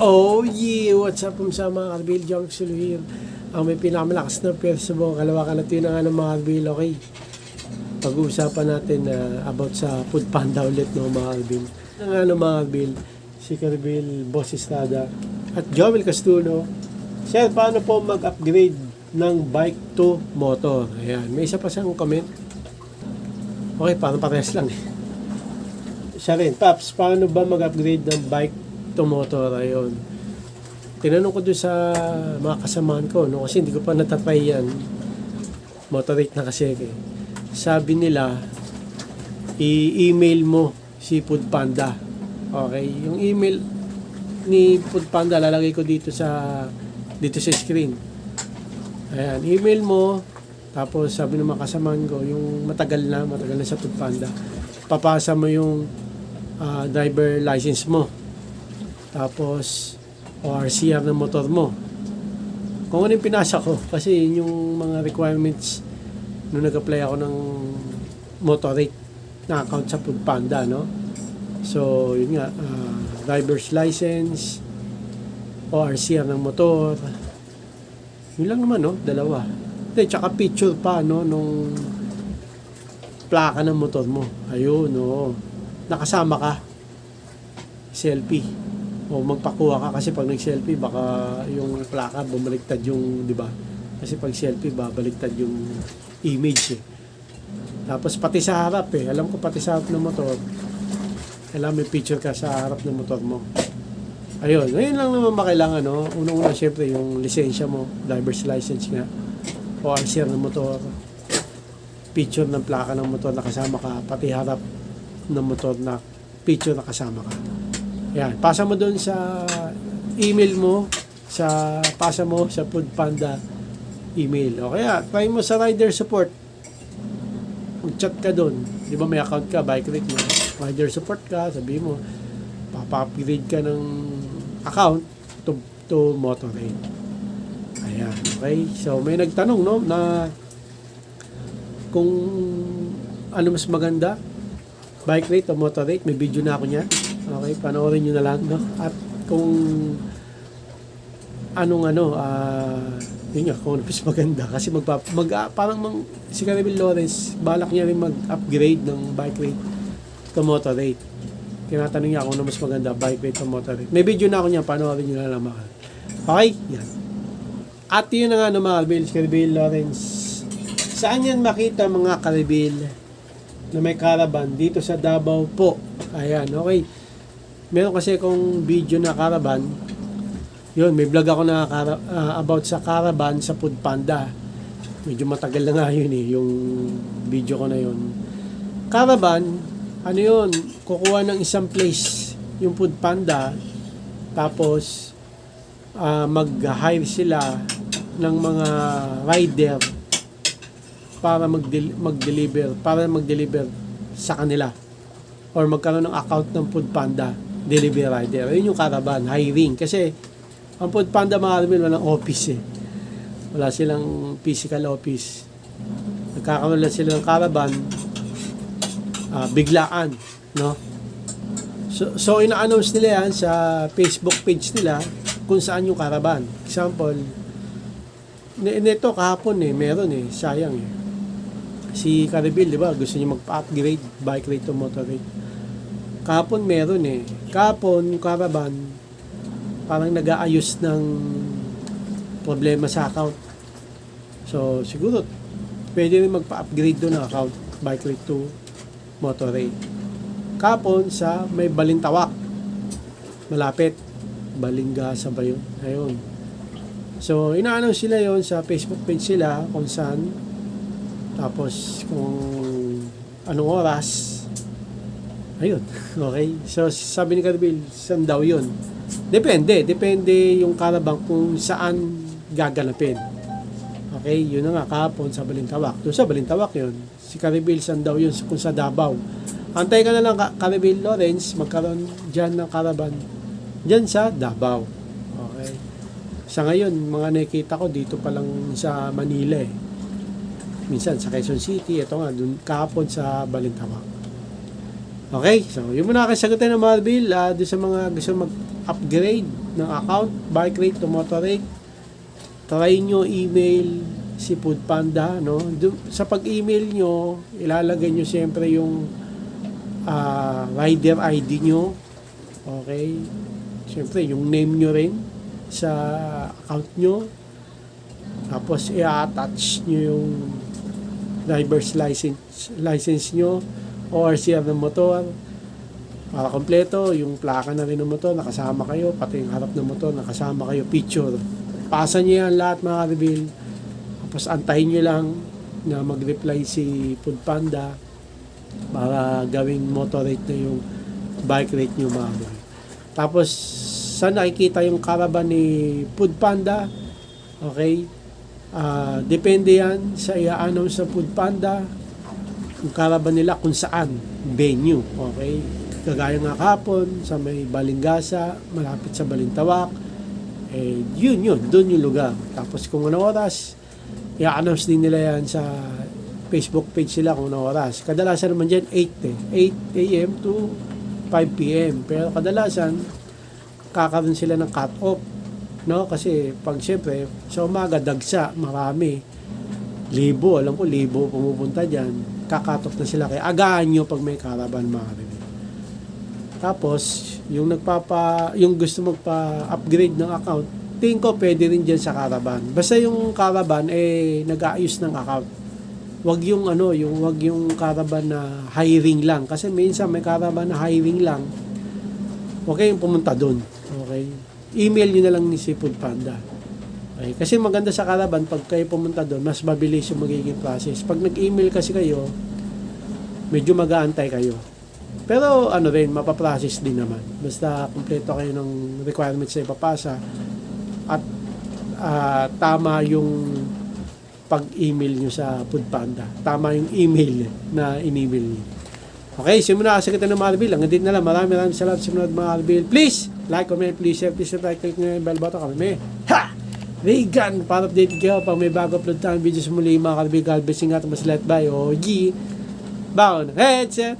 Oh yeah! What's up sa mga Carbil Junction here? Ang may pinakamalakas na perso mo, kalawakan natin na nga ng mga Carbil, okay? Pag-uusapan natin about sa Food Panda ulit, no, mga Carbil. Ang nga ng mga Carbil, si Carbil Boss Estrada at Jomel Castuno. Sir, paano po mag-upgrade ng bike to motor? Ayan, may isa pa siyang comment. Okay, parang parehas lang eh. Siya rin, Paps, paano ba mag-upgrade ng bike to motor? Ayun. Tinanong ko doon sa mga kasamahan ko, no, kasi hindi ko pa natatry yan. Motorate na kasi. Sabi nila, i-email mo si Food Panda. Okay, yung email ni Food Panda lalagay ko dito sa screen. Ayan, email mo. Tapos sabi ng mga kasamahan ko, yung matagal na sa Food Panda, papasa mo yung driver license mo. Tapos ORCR ng motor mo. Kung ano yung pinasa ko, kasi yun yung mga requirements nung nag-apply ako ng Motorate na account sa Food Panda, no? So, yun nga, driver's license, ORCR ng motor. Yun lang naman, no? Dalawa. Tsaka picture pa, no? Nung plaka ng motor mo. Ayun, no? Nakasama ka. Selfie. O magpakuha ka kasi pag nag-selfie baka yung plaka bumaliktad yung, di ba? Kasi pag selfie babaliktad yung image eh. Tapos pati sa harap eh. Alam ko pati sa harap ng motor. Alam may picture ka sa harap ng motor mo. Ayun. Ngayon lang naman makailangan, no? Unang-una syempre yung lisensya mo, driver's license nga. O RCR ng motor. Picture ng plaka ng motor na kasama ka. Pati harap ng motor na picture na kasama ka. Yan, pasa mo doon sa email mo, pasa mo sa Food Panda email. O kaya, try mo sa rider support. Mag-chat ka doon. Di ba may account ka, bike rate mo. Rider support ka, sabi mo, papa-upgrade ka ng account to Motorate. Ayan, okay. So, may nagtanong, no, na kung ano mas maganda, bike rate o Motorate. May video na ako niya. Okay, panoorin nyo na lang, no? At kung yun nga, kung ano mas maganda. Kasi si Carabel Lawrence, balak niya rin mag-upgrade ng bike rate to Motorate. Tinatanong niya kung ano mas maganda, bike rate to Motorate. May video na ako niya, panoorin nyo na lang, mga. Okay, yan. At yun na nga, mga Carabel, si Carabel Lawrence. Saan yan makita, mga Carabel, na may caravan? Dito sa Davao po. Ayan, okay. Meron kasi akong video na caravan. Yun, may vlog ako na about sa caravan sa Food Panda. Medyo matagal na nga yun eh, yung video ko na yun. Caravan, ano yun, kukuha ng isang place yung Food Panda, tapos mag-hire sila ng mga rider para mag-deliver sa kanila or magkaroon ng account ng Food Panda delivery rider. Ayun yung caravan, hiring. Kasi ang Food Panda, mga Carabel, walang office eh. Wala silang physical office. Nagkakaroon lang sila ng caravan biglaan, no? So ina-announce nila yan sa Facebook page nila kung saan yung caravan. Example, nito kahapon eh, meron eh, sayang eh. Si Carabel, di ba, gusto niya magpa-upgrade bike rate to Motorate. Kahapon meron eh. Kahapon, yung caravan, parang nag-aayos ng problema sa account. So, siguro, pwede rin magpa-upgrade doon ng account, bike rate to Motorate. Kahapon, sa may Balintawak. Malapit. Balingasa ba yun? Ayun. So, ina-announce sila yon sa Facebook page sila kung saan. Tapos, kung anong oras. Ayun. Okay. So, sabi ni Carabel, saan daw yun? Depende yung caravan kung saan gaganapin. Okay, yun na nga, kahapon sa Balintawak. Doon sa Balintawak yun. Si Carabel, saan daw yun kung sa Davao. Antay ka na lang, Carabel Lawrence, magkaroon dyan ng caravan dyan sa Davao. Okay. Sa ngayon, mga nakikita ko dito pa lang sa Manila eh. Minsan sa Quezon City, ito nga, doon kahapon sa Balintawak. Okay, so yun muna aking sagutin ng Marvel doon sa mga gusto mag-upgrade ng account, bike rate to motor rate, try nyo email si Foodpanda, no? Sa pag-email nyo, ilalagay nyo siyempre yung rider ID nyo. Okay? Siyempre, yung name nyo rin sa account nyo. Tapos, i-attach nyo yung driver's license nyo or ORCR ng motor. Para kompleto, yung plaka na rin ng motor, nakasama kayo, pati yung harap ng motor, nakasama kayo, picture. Pasa nyo yan lahat, mga reveal. Tapos antayin nyo lang na mag-reply si Foodpanda para gawing motor rate na yung bike rate nyo, mga reveal. Tapos, saan nakikita yung caravan ni Foodpanda? Okay? Depende yan sa i-announce sa Foodpanda yung caravan nila kung saan venue. Okay? Kagaya nga kahapon sa may Balingasa, malapit sa Balintawak. Yun, doon yung lugar. Tapos kung ano oras, i-announce din nila yan sa Facebook page sila kung ano oras. Kadalasan naman dyan 8 a.m. to 5 p.m. Pero kadalasan, kakaroon sila ng cut-off. No? Kasi pag siyempre, sa umaga, dagsa, marami. Alam ko, libo pumupunta dyan. Kaka-cut-off na sila. Kaya agaan nyo pag may caravan, mga rin. Tapos, yung gusto magpa-upgrade ng account, tingin ko pwede rin dyan sa caravan. Basta yung caravan, nag-aayos ng account. Wag yung caravan na hiring lang. Kasi minsan may caravan na hiring lang. Huwag kayong pumunta doon. Okay? Email nyo na lang ni si Foodpanda. Okay? Kasi maganda sa caravan, pag kayo pumunta doon, mas mabilis yung magiging process. Pag nag-email kasi kayo, medyo mag-aantay kayo. Pero mapaprocess din naman. Basta kumpleto kayo ng requirements na ipapasa at tama yung pag-email nyo sa Foodpanda. Tama yung email na in-email nyo. Okay, simula kasi kita ng mga reveal. Hanggang dito na lang. Maraming salamat sa mga reveal. Please, like, comment, please share, please subscribe, click nyo yung bell button. Kami Regan, para update kayo pag may bago upload tayong videos muli, mga karibig, God blessing at mas let by OG Bound Headset.